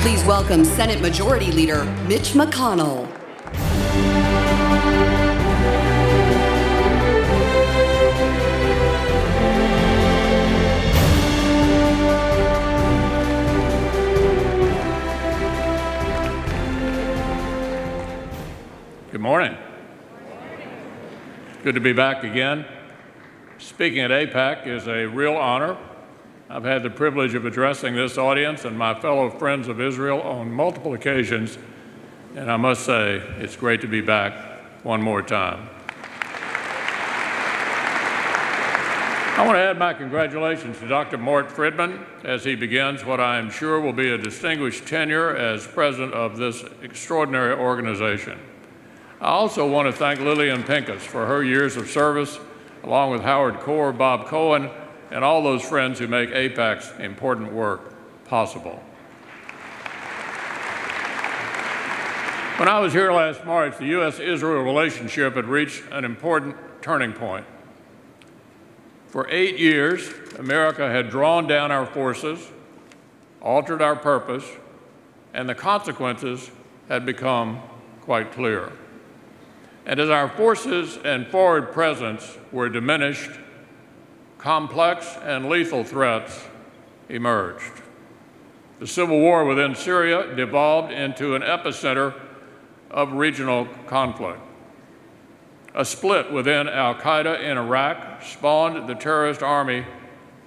Please welcome Senate Majority Leader Mitch McConnell. Good morning. Good to be back again. Speaking at AIPAC is a real honor. I've had the privilege of addressing this audience and my fellow friends of Israel on multiple occasions, and I must say, it's great to be back one more time. I want to add my congratulations to Dr. Mort Friedman as he begins what I am sure will be a distinguished tenure as president of this extraordinary organization. I also want to thank Lillian Pincus for her years of service, along with Howard Core, Bob Cohen, and all those friends who make AIPAC's important work possible. When I was here last March, the U.S.-Israel relationship had reached an important turning point. For 8 years, America had drawn down our forces, altered our purpose, and the consequences had become quite clear. And as our forces and forward presence were diminished, complex and lethal threats emerged. The civil war within Syria devolved into an epicenter of regional conflict. A split within al-Qaeda in Iraq spawned the terrorist army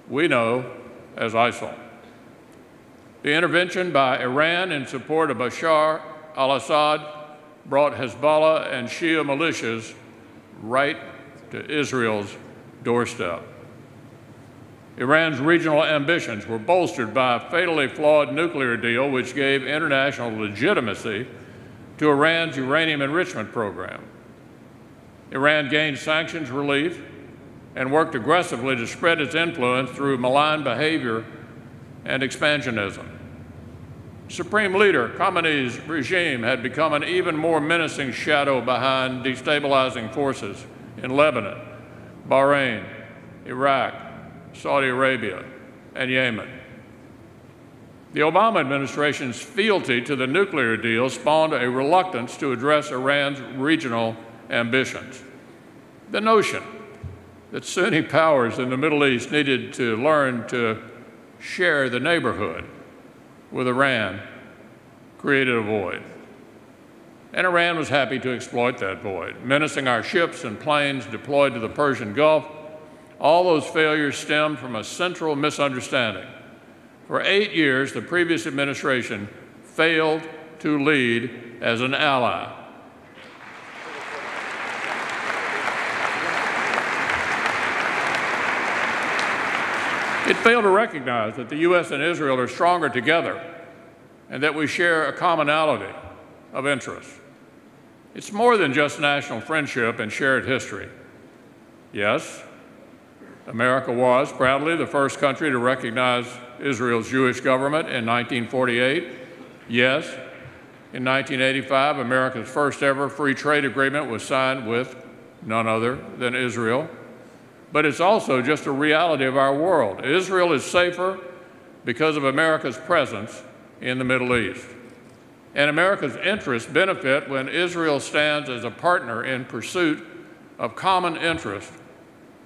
we know as ISIL. The intervention by Iran in support of Bashar al-Assad brought Hezbollah and Shia militias right to Israel's doorstep. Iran's regional ambitions were bolstered by a fatally flawed nuclear deal which gave international legitimacy to Iran's uranium enrichment program. Iran gained sanctions relief and worked aggressively to spread its influence through malign behavior and expansionism. Supreme Leader Khamenei's regime had become an even more menacing shadow behind destabilizing forces in Lebanon, Bahrain, Iraq, Saudi Arabia, and Yemen. The Obama administration's fealty to the nuclear deal spawned a reluctance to address Iran's regional ambitions. The notion that Sunni powers in the Middle East needed to learn to share the neighborhood with Iran created a void. And Iran was happy to exploit that void, menacing our ships and planes deployed to the Persian Gulf. All those failures stemmed from a central misunderstanding. For 8 years, the previous administration failed to lead as an ally. It failed to recognize that the U.S. and Israel are stronger together and that we share a commonality of interest. It's more than just national friendship and shared history. Yes, America was proudly the first country to recognize Israel's Jewish government in 1948. Yes, in 1985, America's first ever free trade agreement was signed with none other than Israel. But it's also just a reality of our world. Israel is safer because of America's presence in the Middle East. And America's interests benefit when Israel stands as a partner in pursuit of common interest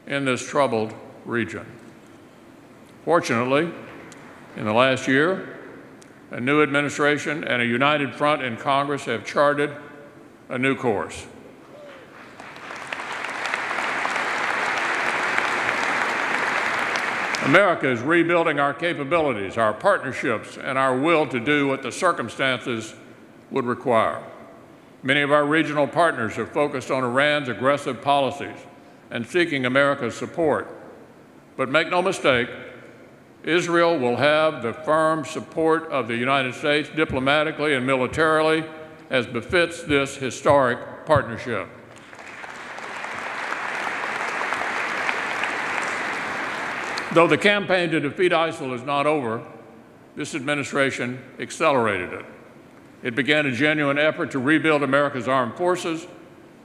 in this troubled region. Fortunately, in the last year, a new administration and a united front in Congress have charted a new course. America is rebuilding our capabilities, our partnerships, and our will to do what the circumstances would require. Many of our regional partners are focused on Iran's aggressive policies and seeking America's support. But make no mistake, Israel will have the firm support of the United States diplomatically and militarily as befits this historic partnership. Though the campaign to defeat ISIL is not over, this administration accelerated it. It began a genuine effort to rebuild America's armed forces,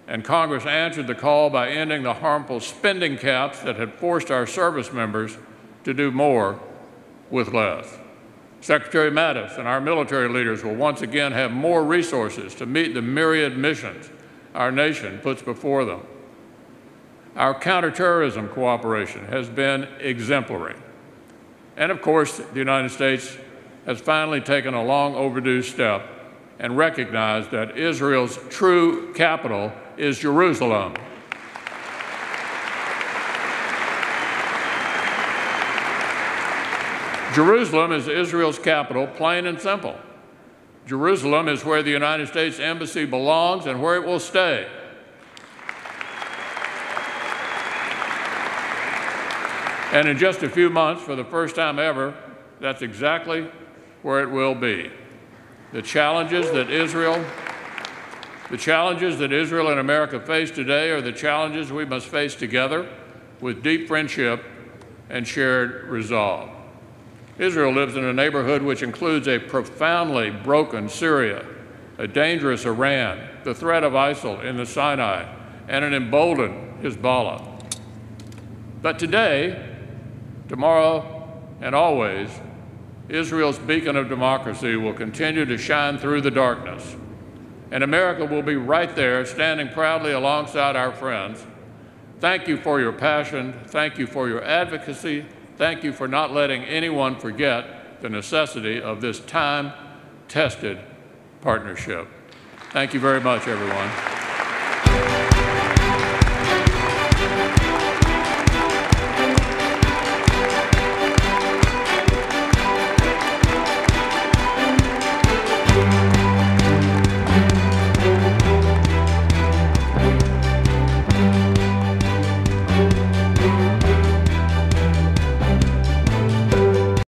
and Congress answered the call by ending the harmful spending caps that had forced our service members to do more with less. Secretary Mattis and our military leaders will once again have more resources to meet the myriad missions our nation puts before them. Our counterterrorism cooperation has been exemplary. And of course, the United States has finally taken a long overdue step and recognized that Israel's true capital is Jerusalem. Jerusalem is Israel's capital, plain and simple. Jerusalem is where the United States Embassy belongs and where it will stay. And in just a few months, for the first time ever, that's exactly where it will be. The challenges that Israel and America face today are the challenges we must face together with deep friendship and shared resolve. Israel lives in a neighborhood which includes a profoundly broken Syria, a dangerous Iran, the threat of ISIL in the Sinai, and an emboldened Hezbollah. But today, tomorrow, and always, Israel's beacon of democracy will continue to shine through the darkness, and America will be right there, standing proudly alongside our friends. Thank you for your passion. Thank you for your advocacy. Thank you for not letting anyone forget the necessity of this time-tested partnership. Thank you very much, everyone.